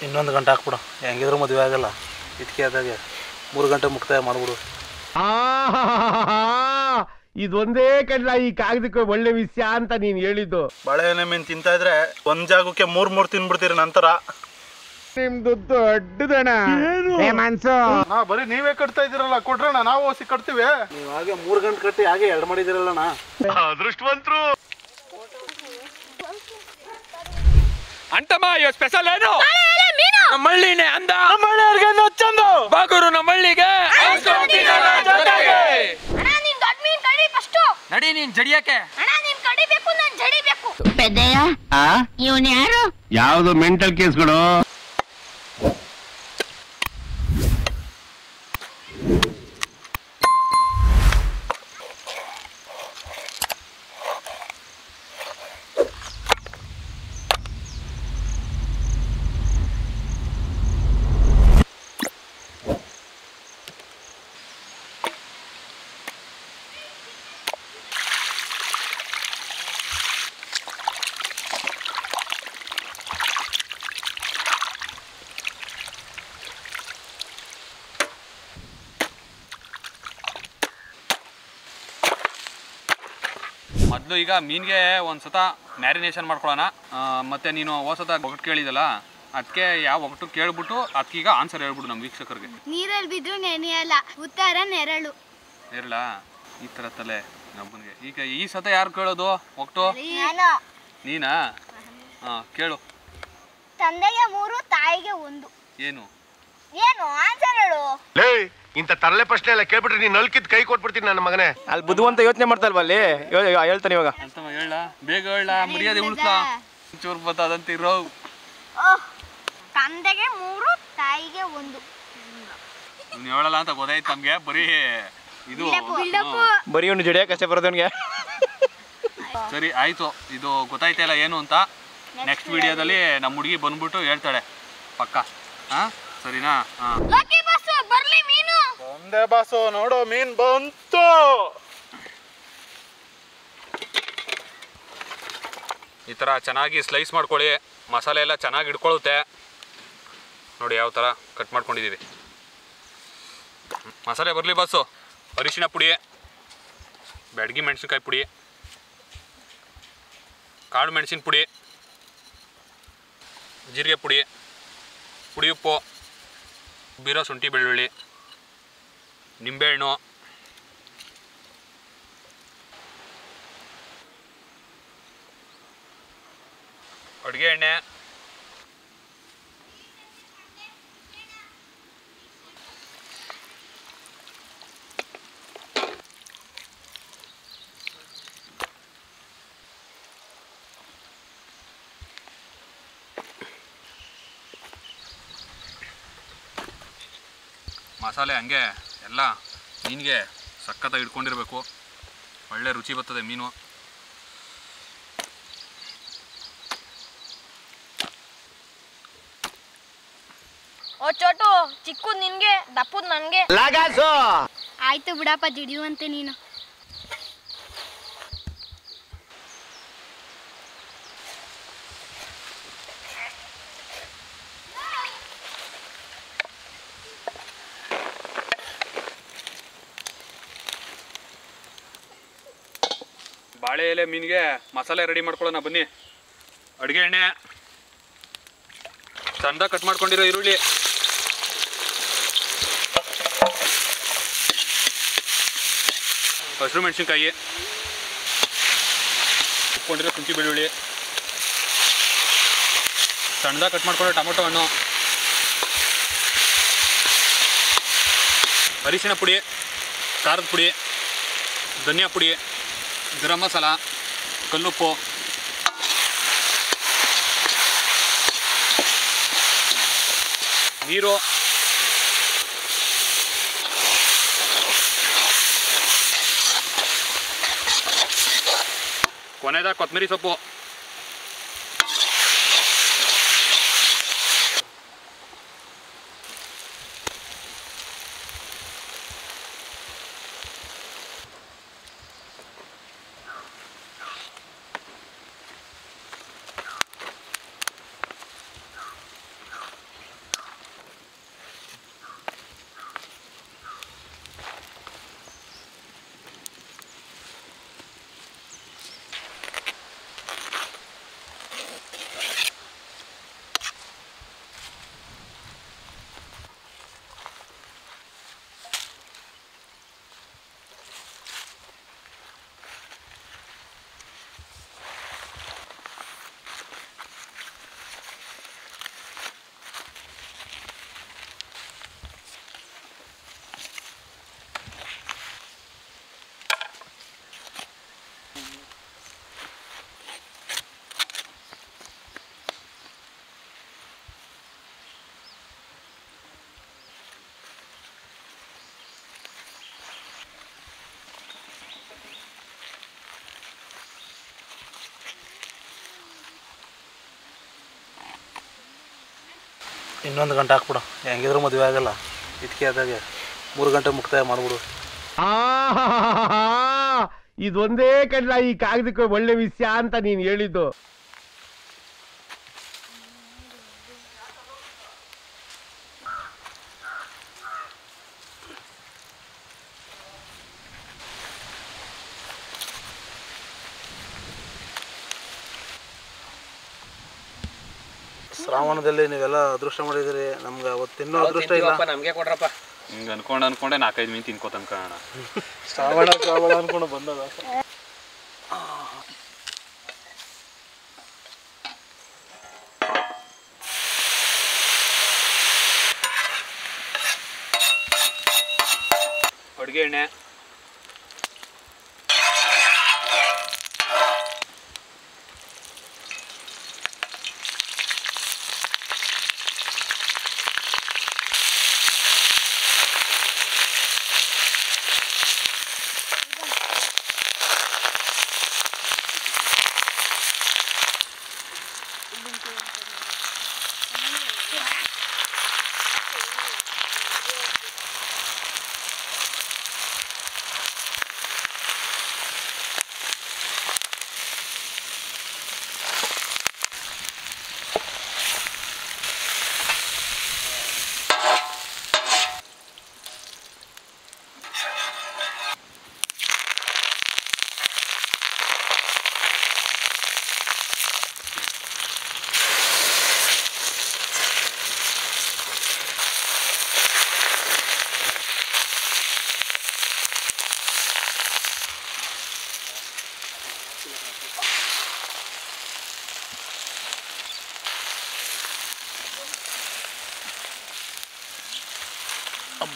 ಇನ್ನೊಂದು ಗಂಟೆ ಹಾಕ್ಬಿಡು, ಹೆಂಗಿದ್ರು ಮದುವೆ ಆಗಲ್ಲ. ಇದಕ್ಕೆ ಆದಾಗೆ 3 ಗಂಟೆ ಮುಕ್ತಾಯ ಮಾಡ್ಬಿಡು. ಇದೊಂದೇ ಕಡ್ಲ ಈ ಕಾಗದಕ್ಕೆ ಒಳ್ಳೆ ವಿಷಯ ಅಂತ ನೀನ್ ಹೇಳಿದ್ದು. ಬಾಳೆಹಣ್ಣೆ ಮೀನು ತಿಂತಾ ಇದ್ರೆ ಒಂದ್ ಜಾಗಕ್ಕೆ 3 ತಿನ್ಬಿಡ್ತೀರಿ ನಂತರ. ನಿಮ್ದು ದೊಡ್ಡದಣ ಮನ್ಸು. ಬರೀ ನೀವೇ ಕಟ್ತಾ ಇದೀರಲ್ಲ, ಕೊಟ್ರಣ ನಾವು ಹೊಸಿ ಕಟ್ತೀವಿ. ನೀವು ಹಾಗೆ 3 ಗಂಟೆ ಕಟ್ಟಿ ಹಾಗೆ 2 ಮಾಡಿದಿರಲ್ಲಣ್ಣ. ಅದೃಷ್ಟವಂತರು. ಅಂತಮ್ಮ ಸ್ಪೆಷಲ್ ಏನು? ನಮ್ಮಳ್ಳಿನೇ ಅಂದ, ನಮ್ಮಳ್ಳಿಯವ್ರಿಗೆ ಚಂದು ಬಾಗೂರು ನಮ್ಮಳ್ಳಿಗೆ ನಡಿ ನೀನ್ ಜಡಿಯಕ್ಕೆ. ಪೆದ್ದಯ್ಯ, ಇವನ್ ಯಾರು? ಯಾವ್ದು ಮೆಂಟಲ್ ಕೇಸ್ಗಳು? ಮೊದಲು ಈಗ ಮೀನಿಗೆ ಒಂದ್ಸತ ಮ್ಯಾರಿನೇಷನ್ ಮಾಡ್ಕೊಳ್ಳೋಣ. ಮತ್ತೆ ನೀನು ಹೊಸತ ಒಗಟು ಕೇಳಿದಲ್ಲ, ಅದಕ್ಕೆ ಯಾವ ಒಗಟು ಕೇಳ್ಬಿಟ್ಟು ಅದಕ್ಕೀಗ ಆನ್ಸರ್ ಹೇಳ್ಬಿಡು ನಮ್ಮ ವೀಕ್ಷಕರಿಗೆ. ನೀರಲ್ಲಿ ಬಿದ್ರು ನೆನೆಯಲ್ಲ, ಉತ್ತರ ನೆರಳು. ನೆರಳ ಈ ಥರ ತಲೆ ನಮ್ಮನಿಗೆ. ಈಗ ಈ ಸತ ಯಾರು ಕೇಳೋದು ಒಗಟು? ನೀನಾ? ಕೇಳು. ತಂದೆಗೆ 3, ತಾಯಿಗೆ 1. ಏನು ಏನು ಆನ್ಸರ್ ಹೇಳು. ಇಂತ ತರಲೆ ಪ್ರಶ್ನೆ ಎಲ್ಲ ಕೇಳ್ಬಿಟ್ರೆ ನೀನ್ ನಲ್ಕಿದ್ ಕೈ ಕೊಟ್ಬಿಡ್ತೀನಿ ನನ್ನ ಮಗನೇ. ಅಲ್ಲಿ ಬುದ್ಧಿವಂತ ಯೋಚನೆ ಮಾಡ್ತಲ್ವ ಅಲ್ಲಿ, ಹೇಳ್ತಾನೆ ಇವಾಗ. ಅಂತಮ್ಮ ಹೇಳ, ಬೇಗ ಹೇಳ, ಮರ್ಯಾದೆ ಉಳಿಸ್ಲಾ. ಚೂರು ಬತ್ತದಂತ ಇರೋ. ತಂದೆಗೆ 3, ತಾಯಿಗೆ 1. ನೀನು ಹೇಳಲ್ಲ ಅಂತ ಗೊತ್ತಾಯ್ತು ನಮ್ಗೆ. ಬರೀ ಇದು ಬರೀ ಒಂದು ಜಡಿಯ ಕಷ್ಟ ಬರೋದವನ್ಗೆ. ಸರಿ ಆಯ್ತು, ಇದು ಗೊತ್ತಾಯ್ತಲ್ಲ ಏನು ಅಂತ. ನೆಕ್ಸ್ಟ್ ವಿಡಿಯೋದಲ್ಲಿ ನಮ್ಮ ಹುಡುಗಿ ಬಂದ್ಬಿಟ್ಟು ಹೇಳ್ತಾಳೆ ಪಕ್ಕ. ಸರಿನಾ? ಬರ್ಲಿ ಮೀನು. ಒಂದೇ ಬಾಸು ನೋಡು, ಮೀನ್ ಬಂತು. ಈ ಥರ ಚೆನ್ನಾಗಿ ಸ್ಲೈಸ್ ಮಾಡ್ಕೊಳ್ಳಿ, ಮಸಾಲೆ ಎಲ್ಲ ಚೆನ್ನಾಗಿ ಇಟ್ಕೊಳ್ಳುತ್ತೆ. ನೋಡಿ ಯಾವ ಥರ ಕಟ್ ಮಾಡ್ಕೊಂಡಿದ್ದೀವಿ. ಮಸಾಲೆ ಬರಲಿ ಬಾಸು. ಅರಿಶಿನ ಪುಡಿ, ಬ್ಯಾಡಗಿ ಮೆಣಸಿನ್ಕಾಯಿ ಪುಡಿ, ಕಾಳು ಮೆಣಸಿನ ಪುಡಿ, ಜೀರಿಗೆ ಪುಡಿ, ಪುಡಿ ಉಪ್ಪು, ಬೀರೋ ಶುಂಠಿ ಬೆಳ್ಳುಳ್ಳಿ, ನಿಂಬೆಹಣ್ಣು, ಅಡುಗೆ ಎಣ್ಣೆ, ಮಸಾಲೆ ಹಂಗೆ ಎಲ್ಲ ಮೀನಿಗೆ ಸಖತ್ತಾಗಿ ಇಟ್ಕೊಂಡಿರಬೇಕು. ಒಳ್ಳೆ ರುಚಿ ಬರ್ತದೆ ಮೀನು. ಓ ಚೋಟು, ಚಿಕ್ಕದ್ ನಿನ್ಗೆ, ದಪ್ಪದ್ ನನ್ಗೆ. ಆಯ್ತು ಬಿಡಪ್ಪ, ಜಿಡಿಯುವಂತೆ ನೀನು. ಬಾಳೆ ಎಲೆ ಮೀನಿಗೆ ಮಸಾಲೆ ರೆಡಿ ಮಾಡ್ಕೊಳ್ಳೋಣ ಬನ್ನಿ. ಅಡುಗೆ ಎಣ್ಣೆ, ಸಣ್ಣ ಕಟ್ ಮಾಡ್ಕೊಂಡಿರೋ ಈರುಳ್ಳಿ, ಹಸಿರು ಮೆಣಸಿನ್ಕಾಯಿ, ಉಪ್ಕೊಂಡಿರೋ ಶುಂಠಿ ಬೆಳ್ಳುಳ್ಳಿ, ಸಣ್ಣದಾಗಿ ಕಟ್ ಮಾಡ್ಕೊಳ್ಳೋ ಟೊಮೊಟೊ ಹಣ್ಣು, ಅರಿಶಿಣ ಪುಡಿ, ಖಾರದ ಪುಡಿ, ಧನಿಯಾ ಪುಡಿ, ಗರಂ ಮಸಾಲ, ಕಲ್ಲುಪ್ಪು, ನೀರು, ಕೊನೆಯದಾಗಿ ಕೊತ್ತಂಬರಿ ಸೊಪ್ಪು. ಇನ್ನೊಂದು ಗಂಟೆ ಹಾಕ್ಬಿಡು, ಹೆಂಗಿದ್ರು ಮದುವೆ ಆಗಲ್ಲ. ಇದಕ್ಕೆ ಆದಾಗೆ 3 ಗಂಟೆ ಮುಕ್ತಾಯ ಮಾಡ್ಬಿಡು. ಇದೊಂದೇ ಕಡ್ಲ ಈ ಕಾಗದಕ್ಕೆ ಒಳ್ಳೆ ವಿಷಯ ಅಂತ ನೀನ್ ಹೇಳಿದ್ದು. ಶ್ರಾವಣದಲ್ಲಿ ನೀವೆಲ್ಲ ಅದೃಷ್ಟ ಮಾಡಿದಿರಿ, ನಮ್ಗೆ ಅವತ್ತಿನ್ನೂ ಅದೃಷ್ಟ ಇಲ್ಲ. ನಮಗೆ ಕೊಡ್ರಪ್ಪ. ಹಿಂಗೆ ಅನ್ಕೊಂಡೆ 4-5 ಮೀನು ತಿನ್ಕೋತನ್ಕ ಶ್ರಾವಣ ಅನ್ಕೊಂಡು ಬಂದದ. ಅಡುಗೆ ಎಣ್ಣೆ,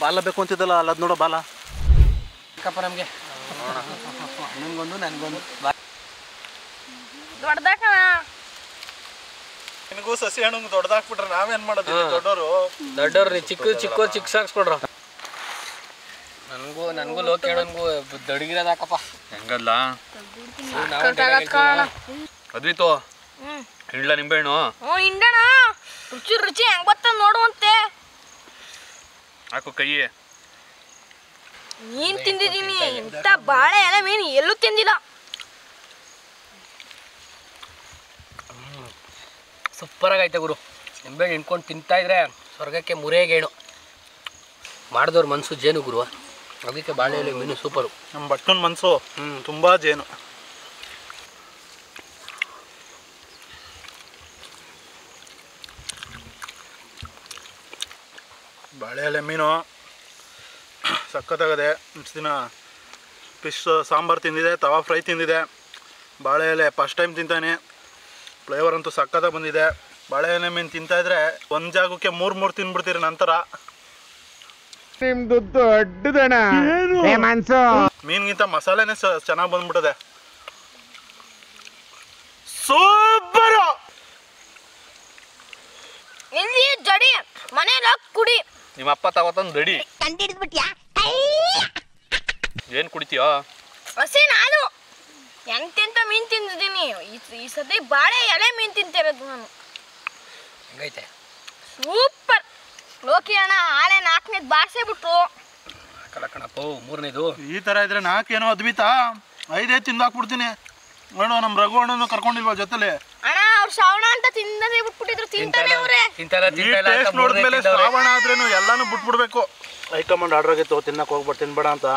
ಬಾಲ ಬೇಕು ಅಂತಿದ್ದಲ್ಲ, ಅಲ್ಲದ್ ನೋಡೋ ಬಾಲ ನಮಗೆ ನನಗೊಂದು ನನಗೊಂದು ದೊಡ್ಡದಾಕ ನಿನಗೂ ಸಸಿ ಹಣ್ಣು ದೊಡ್ಡದಾಕ್ಬಿಟ್ರೆ ನಾವೇನ್ ಮಾಡೋದು ದೊಡ್ಡವ್ರಿ ಚಿಕ್ಕ ಸಾಕ್ಸ್ಕೊಡ್ರ. ನನಗೂ ಲೋಕ ಹೇಳೋನ್ಗೂ ದಡಿಗಿರೋದಾಕಪ್ಪ. ಹೆಂಗಲ್ಲ ಅದ್ವಿತು ಹಿಂಡ್ಲ ನಿಂಬೆಹಣ್ಣು ಹಿಂಡಣ ರುಚಿ ರುಚಿ ಹೆಂಗ್ ಬರ್ತದ ನೋಡುವಂತೆ. ಹಾಕು ಕೈ. ಮೀನ್ ತಿಂದಿದ್ದೀನಿ, ಇಂಥ ಬಾಳೆ ಎಲೆ ಮೀನು ಎಲ್ಲೂ ತಿಂದಿಲ್ಲ. ಸೂಪರಾಗಿ ಐತೆ ಗುರು. ನಿಂಬೆಹಣ್ಣು ಹಿಂಡ್ಕೊಂಡು ತಿಂತಾ ಇದ್ರೆ ಸ್ವರ್ಗಕ್ಕೆ ಮುರೇಗೇಣು. ಮಾಡಿದವ್ರ ಮನಸ್ಸು ಜೇನು ಗುರು, ಅದಕ್ಕೆ ಬಾಳೆ ಎಲೆ ಮೀನು ಸೂಪರು. ನಮ್ಮ ಭಟ್ಕನ ಮನಸ್ಸು ತುಂಬಾ ಜೇನು. ಬಾಳೆ ಎಲೆ ಮೀನು ಸಖತ್ತಾಗದೆ. ಇಷ್ಟು ದಿನ ಫಿಶ್ ಸಾಂಬಾರು ತಿಂದಿದೆ, ತವಾ ಫ್ರೈ ತಿಂದಿದೆ. ಬಾಳೆ ಎಲೆ ಫಸ್ಟ್ ಟೈಮ್ ತಿಂತಾನೆ. ಫ್ಲೇವರ್ ಅಂತೂ ಸಖತ್ತಾಗಿ ಬಂದಿದೆ. ಬಾಳೆ ಎಲೆ ಮೀನು ತಿಂತಾಯಿದ್ರೆ ಒಂದು ಜಾಗಕ್ಕೆ 3 ತಿಂದ್ಬಿಡ್ತೀರಿ. ನಂತರ ನಿಮ್ದು ದೊಡ್ಡದಣ ಮನ್ಸು. ಮೀನ್ಗಿಂತ ಮಸಾಲೆನೇ ಚೆನ್ನಾಗಿ ಬಂದ್ಬಿಟ್ಟದೆ. ಸೂಪರು. ಇಲ್ಲಿ ಜಡಿ ಮನೇಲಿ ಕುಡಿ. ನಿಮ್ಮ ಅಪ್ಪ ತಗೋತಂದು ದಡಿ ಏನು ಕುಡಿತೀಯೋ? ಹಸಿ ನಾನು ಎಂತೆಂತ ಮೀನ್ ತಿಂದಿದ್ದೀನಿ. ಈ ಸತಿ ಬಾಳೆ ಎಲೆ ಮೀನ್ ತಿಂತಿರೋದು ನಾನು. ಹೆಂಗೈತೆ? ಸೂಪರ್. ಲೋಕಿ ಅಣ್ಣ ಆಳೆ 4ನೇದು ಬಾರ್ಸೇ ಬಿಟ್ರು. ಕಣಪ್ಪ 3ನೇದು. ಈ ಥರ ಇದ್ರೆ 4 ಏನೋ ಅದ್ವಿತ 5 ತಿಂದಾಕ್ಬಿಡ್ತೀನಿ. ನೋಡು ನಮ್ಮ ರಘು ಅಣ್ಣನ ಕರ್ಕೊಂಡಿಲ್ವಾ ಜೊತೆಲಿ? ಅಣ್ಣ ಅವ್ರು ಶ್ರಾವಣ ಅಂತ ತಿಂದದೇ ಬಿಟ್ಬಿಟ್ಟಿದ್ರು. ತಿಂತಾನೆ ಅವ್ರೆ. ನೋಡಿದ್ಮೇಲೆ ಶ್ರಾವಣ ಆದ್ರೇನು ಎಲ್ಲಾನು ಬಿಟ್ಬಿಡ್ಬೇಕು. ಹೈಕಮಾಂಡ್ ಆರ್ಡರ್ ಆಗಿತ್ತು ತಿನ್ನಕ್ಕೆ ಹೋಗ್ಬಿಟ್ಟು ತಿನ್ಬೇಡ ಅಂತ.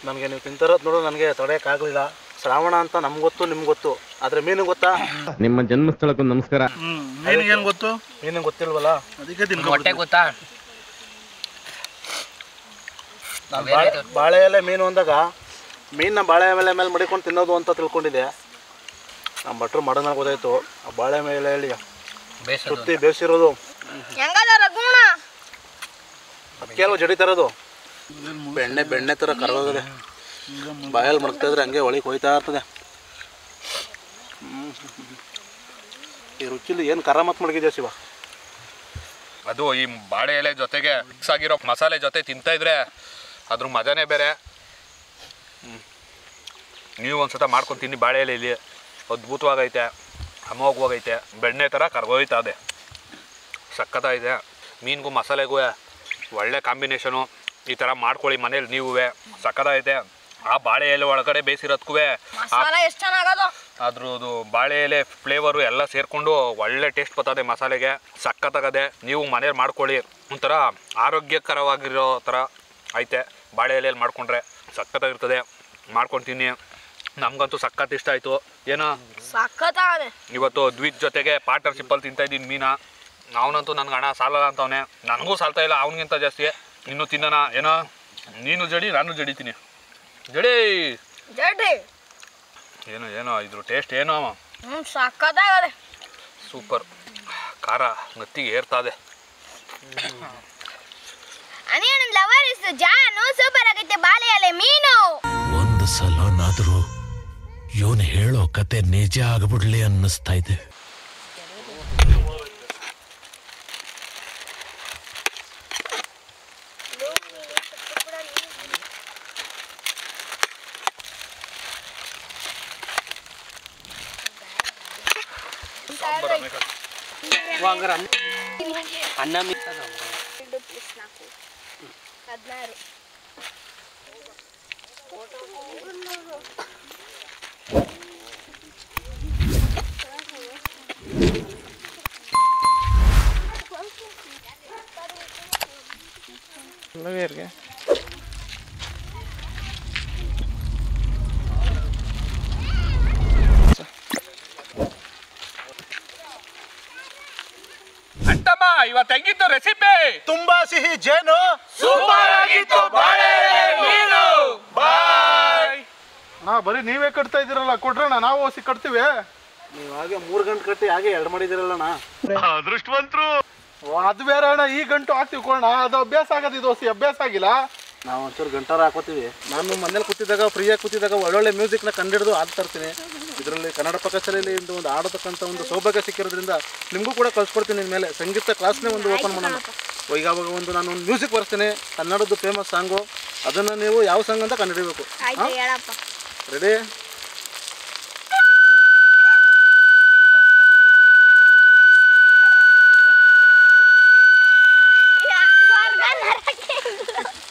ನನಗೆ ನೀವು ತಿಂತಾರೋದು ನೋಡು ನನಗೆ ತಡೆಯೋಕ್ಕಾಗಲಿಲ್ಲ. ಶ್ರಾವಣ ಅಂತ ನಮ್ಗೆ ಗೊತ್ತು, ನಿಮ್ಗೆ ಗೊತ್ತು, ಆದರೆ ಮೀನು ಗೊತ್ತಾ? ನಿಮ್ಮ ಜನ್ಮಸ್ಥಳಕ್ಕೂ ನಮಸ್ಕಾರ. ಮೀನಿಗೆ ಏನು ಗೊತ್ತು? ಮೀನಿಗೆ ಗೊತ್ತಿಲ್ವಲ್ಲ, ಅದಕ್ಕೆ ಹೊಟ್ಟೆ ಗೊತ್ತಾ? ಬಾಳೆ ಎಲೆ ಮೀನು ಅಂದಾಗ ಮೀನನ್ನ ಬಾಳೆ ಎಲೆ ಮೇಲೆ ಮಡಿಕೊಂಡು ತಿನ್ನೋದು ಅಂತ ತಿಳ್ಕೊಂಡಿದ್ದೆ. ನಮ್ಮ ಭಟ್ರು ಮಾಡೋಣ ಗೊತ್ತಾಯ್ತು. ಆ ಬಾಳೆ ಎಲೆಯಲ್ಲಿ ಸುತ್ತಿ ಬೇಯಿಸಿರೋದು ಹೆಂಗದ ರಘುಣ? ಅದಕ್ಕೆ ಅಲ್ವ ಜಡಿ ತರೋದು. ಬೆಣ್ಣೆ ಥರ ಕರಗೋಗಿದೆ. ಬಾಯಲ್ಲಿ ಮಡಗ್ತಾ ಇದ್ರೆ ಹಂಗೆ ಒಳಗೆ ಹೋಯ್ತಾ ಇರ್ತದೆ. ಈ ರುಚಿಲಿ ಏನು ಖಾರ ಮತ್ತು ಮಡಗಿದ್ಯಾ ಶಿವ? ಅದು ಈ ಬಾಳೆ ಎಲೆ ಜೊತೆಗೆ ಮಿಕ್ಸ್ ಆಗಿರೋ ಮಸಾಲೆ ಜೊತೆ ತಿಂತಾ ಇದ್ರೆ ಅದ್ರ ಮಜಾನೇ ಬೇರೆ. ನೀವು ಒಂದ್ಸತ ಮಾಡ್ಕೊಂಡು ತಿನ್ನಿ. ಬಾಳೆ ಎಲೆಯಲ್ಲಿ ಅದ್ಭುತವಾಗೈತೆ, ಅಮೋಘವಾಗೈತೆ. ಬೆಣ್ಣೆ ಥರ ಕರ್ಗೋಯ್ತಾ ಅದೇ ಸಕ್ಕತ್ತಾಗಿದೆ. ಮೀನಿಗೂ ಮಸಾಲೆಗೂ ಒಳ್ಳೆ ಕಾಂಬಿನೇಷನು. ಈ ಥರ ಮಾಡ್ಕೊಳ್ಳಿ ಮನೇಲಿ ನೀವೇ, ಸಕ್ಕತ್ತಾಗೈತೆ. ಆ ಬಾಳೆ ಎಲೆ ಒಳಗಡೆ ಬೇಯಿಸಿರೋದಕ್ಕೂ ಮಸಾಲ ಎಷ್ಟು ಚೆನ್ನಾಗದು. ಅದ್ರದ್ದು ಬಾಳೆ ಎಲೆ ಫ್ಲೇವರು ಎಲ್ಲ ಸೇರಿಕೊಂಡು ಒಳ್ಳೆ ಟೇಸ್ಟ್ ಬರ್ತದೆ ಮಸಾಲೆಗೆ, ಸಕ್ಕತ್ತಾಗದೆ. ನೀವು ಮನೇಲಿ ಮಾಡ್ಕೊಳ್ಳಿ, ಒಂಥರ ಆರೋಗ್ಯಕರವಾಗಿರೋ ಥರ ಐತೆ. ಬಾಳೆ ಎಲೆಯಲ್ಲಿ ಮಾಡ್ಕೊಂಡ್ರೆ ಸಕ್ಕತ್ತಾಗಿರ್ತದೆ. ಮಾಡ್ಕೊತೀನಿ, ನಮಗಂತೂ ಸಖತ್ ಇಷ್ಟ ಆಯಿತು. ಏನೋ ಸಖತ್ತಾಗದೆ. ಇವತ್ತು ದ್ವಿಜ್ ಜೊತೆಗೆ ಪಾರ್ಟ್ನರ್ಶಿಪ್ಪಲ್ಲಿ ತಿಂತಾಯಿದ್ದೀನಿ ಮೀನ. ಅವನಂತೂ ನನಗೆ ಹಣ ಸಾಲಲ್ಲ ಅಂತವನೇ, ನನಗೂ ಸಾಲ್ತಾ ಇಲ್ಲ, ಅವನಿಗಿಂತ ಜಾಸ್ತಿ. ಇನ್ನೂ ತಿನ್ನೋಣ. ಏನೋ ನೀನು ಜಡಿ, ನಾನು ಜಡಿತೀನಿ. ಜಡಿ ಜಡ್ರಿ. ಏನೋ ಏನೋ ಇದ್ರ ಟೇಸ್ಟ್ ಏನೋ ಸಖತ್ತಾಗದೆ. ಸೂಪರ್. ಖಾರ ನತ್ತಿಗೆ ಏರ್ತಾದೆ. Onion lover is Janu. Super ಆಗೈತೆ ಬಾಳೆ ಎಲೆ ಮೀನು. ಒಂದು ಸಲನಾದ್ರೂ ಇವನು ಹೇಳೋ ಕತೆ ನಿಜ ಆಗ್ಬಿಡ್ಲಿ ಅನ್ನಿಸ್ತಾ ಇದೆ. ಅನ್ನ 16. ಅಂತಮ್ಮ ಇವತ್ತು ಹೆಂಗಿತ್ತು ರೆಸಿಪಿ? ತುಂಬಾ ಸಿಹಿ ಜೇನು, ಸೂಪರ್ ಆಗಿತ್ತು ಬಾಳೆ ಎಲೆ ಮೀನು. ಬಾಯ್. ಬರೀ ನೀವೇ ಕಟ್ತಾ ಇದ್ದೀರಲ್ಲ, ಕೊಟ್ರಣ್ಣ ನಾವು ಹೊಸಿ ಕಟ್ತೀವಿ. ನೀವು ಹಾಗೆ 3 ಗಂಟೆ ಕಟ್ಟಿ ಹಾಗೆ 2 ಮಾಡಿದಿರಲ್ಲಣ್ಣ. ಅದೃಷ್ಟವಂತರು. ಅದು ಬೇರೆ ಅಣ್ಣ, ಈ ಗಂಟು ಹಾಕ್ತಿವಿ ಕೊಡೋಣ. ಅದು ಅಭ್ಯಾಸ ಆಗೋದು, ಇದು ಹೊಸಿ ಅಭ್ಯಾಸ ಆಗಿಲ್ಲ. ನಾವು ಒಂಚೂರು ಗಂಟಾರ ಹಾಕೋತೀವಿ. ನಾನು ಮನೇಲಿ ಕೂತಿದ್ದಾಗ, ಫ್ರೀಯಾಗಿ ಕೂತಿದ್ದಾಗ ಒಳ್ಳೊಳ್ಳೆ ಮ್ಯೂಸಿಕ್ನ ಕಂಡಿಡಿದು ಹಾಡ್ತಾ ಇರ್ತೀನಿ. ಇದರಲ್ಲಿ ಕನ್ನಡ ಪಕ್ಕಶಾಲೆಯಲ್ಲಿ ಒಂದು ಆಡತಕ್ಕಂಥ ಒಂದು ಸೌಭಾಗ್ಯ ಸಿಕ್ಕಿರೋದ್ರಿಂದ ನಿಮಗೂ ಕೂಡ ಕಳ್ಸ್ಕೊಡ್ತೀನಿ. ಇನ್ಮೇಲೆ ಸಂಗೀತ ಕ್ಲಾಸ್ನೇ ಒಂದು ಓಪನ್ ಮಾಡೋಣ. ಈಗ ಅವಾಗ ಒಂದು ನಾನು ಒಂದು ಮ್ಯೂಸಿಕ್ ಬರ್ತೀನಿ, ಕನ್ನಡದ್ದು ಫೇಮಸ್ ಸಾಂಗು. ಅದನ್ನು ನೀವು ಯಾವ ಸಾಂಗ್ ಅಂತ ಕಂಡುಹಿಡಿಬೇಕು. ರೆಡಿ?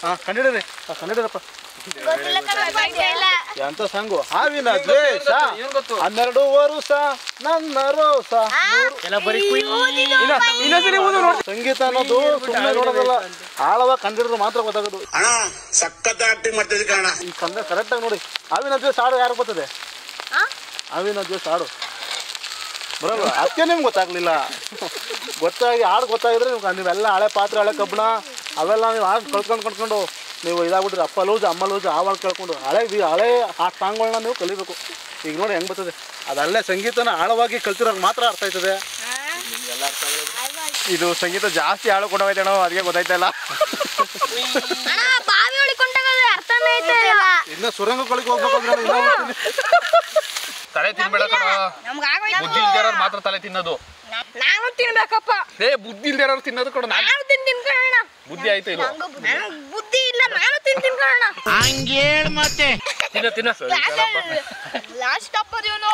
ಹಾಂ ಕಂಡಿಡಿರಿ, ಕಂಡಿಡಿರಪ್ಪ. ಎಂತ ಸಾಂಗು? ಹಾವಿನ ದ್ವೇಷ 12 ವರುಷ ನನ್ನ ರೋಸ. ಸಂಗೀತ ಅನ್ನೋದು ಸುಮ್ಮನೆ ನೋಡೋದಲ್ಲ, ಆಳವ ಕಂಡಿಡಿದ್ರು ಮಾತ್ರ ಗೊತ್ತಾಗೋದು. ಸಖತ್ ಆಕ್ಟಿಂಗ್ ಮಾಡ್ತಿದ್ದೆ ಕಾರಣ. ಈ ಕನ್ನಡ ಕರೆಕ್ಟಾಗಿ ನೋಡಿ. ಹಾವಿನ ದ್ವೇಷ ಹಾಡು ಯಾರು ಗೊತ್ತದೆ? ಹಾವಿನ ದ್ವೇಷ ಹಾಡು ಬರೋಲ್ಲ, ಅದಕ್ಕೆ ನಿಮ್ಗೆ ಗೊತ್ತಾಗ್ಲಿಲ್ಲ. ಗೊತ್ತಾಗಿ ಹಾಡು ಗೊತ್ತಾಗಿದ್ರೆ ನೀವೆಲ್ಲ ಹಳೆ ಪಾತ್ರೆ, ಹಳೆ ಕಬ್ಬಣ ಅವೆಲ್ಲ ನೀವು ಹಾಡು ಕಳ್ಕೊಂಡು ನೀವು ಇದಾಗ್ಬಿಟ್ರಿ. ಅಪ್ಪ ಲೂಜು ಅಮ್ಮ ಲೂಜು ಆ ಹಾಡು ಕೇಳ್ಕೊಂಡು ಹಳೆ ಆ ಸಾಂಗ್ಗಳನ್ನ ನೀವು ಕಲಿಬೇಕು. ಈಗ ನೋಡಿ ಹೆಂಗೆ ಬರ್ತದೆ. ಅದಲ್ಲೇ ಸಂಗೀತನ ಆಳವಾಗಿ ಕಲ್ತಿರೋರು ಮಾತ್ರ ಅರ್ಥ ಆಯ್ತದೆ. ಇದು ಸಂಗೀತ ಜಾಸ್ತಿ ಹಾಳು ಕೊಡೋಯ್ತೇಣ, ಅದಕ್ಕೆ ಗೊತ್ತಾಯ್ತಾ ಇಲ್ಲ. ಇನ್ನ ಸುರಂಗಗಳಿಗೆ ಹೋಗ್ಬೇಕು. ತಲೆ ತಿನ್ಬೇಡ ಕಣ, ಬುದ್ಧಿ ಇಲ್ದಿರೋರು ಮಾತ್ರ ತಲೆ ತಿನ್ನೋದು. ನಾನು ತಿನ್ಬೇಕಪ್ಪ. ಬುದ್ಧಿ ಇಲ್ದಿರೋರು ತಿನ್ನೋದು ಕಣ. ನಾನು ತಿಂತೀನಿ ಕಣ. ಬುದ್ಧಿ ಆಯ್ತು ಇಲ್ಲ? ಬುದ್ಧಿ ಇಲ್ಲ, ನಾನು ತಿಂತೀನಿ ಕಣ. ಹಂಗೇಳ್ ಮತ್ತೆ ತಿನ್ನ ಲಾಸ್ಟ್ ತಪ್ಪದೇನು.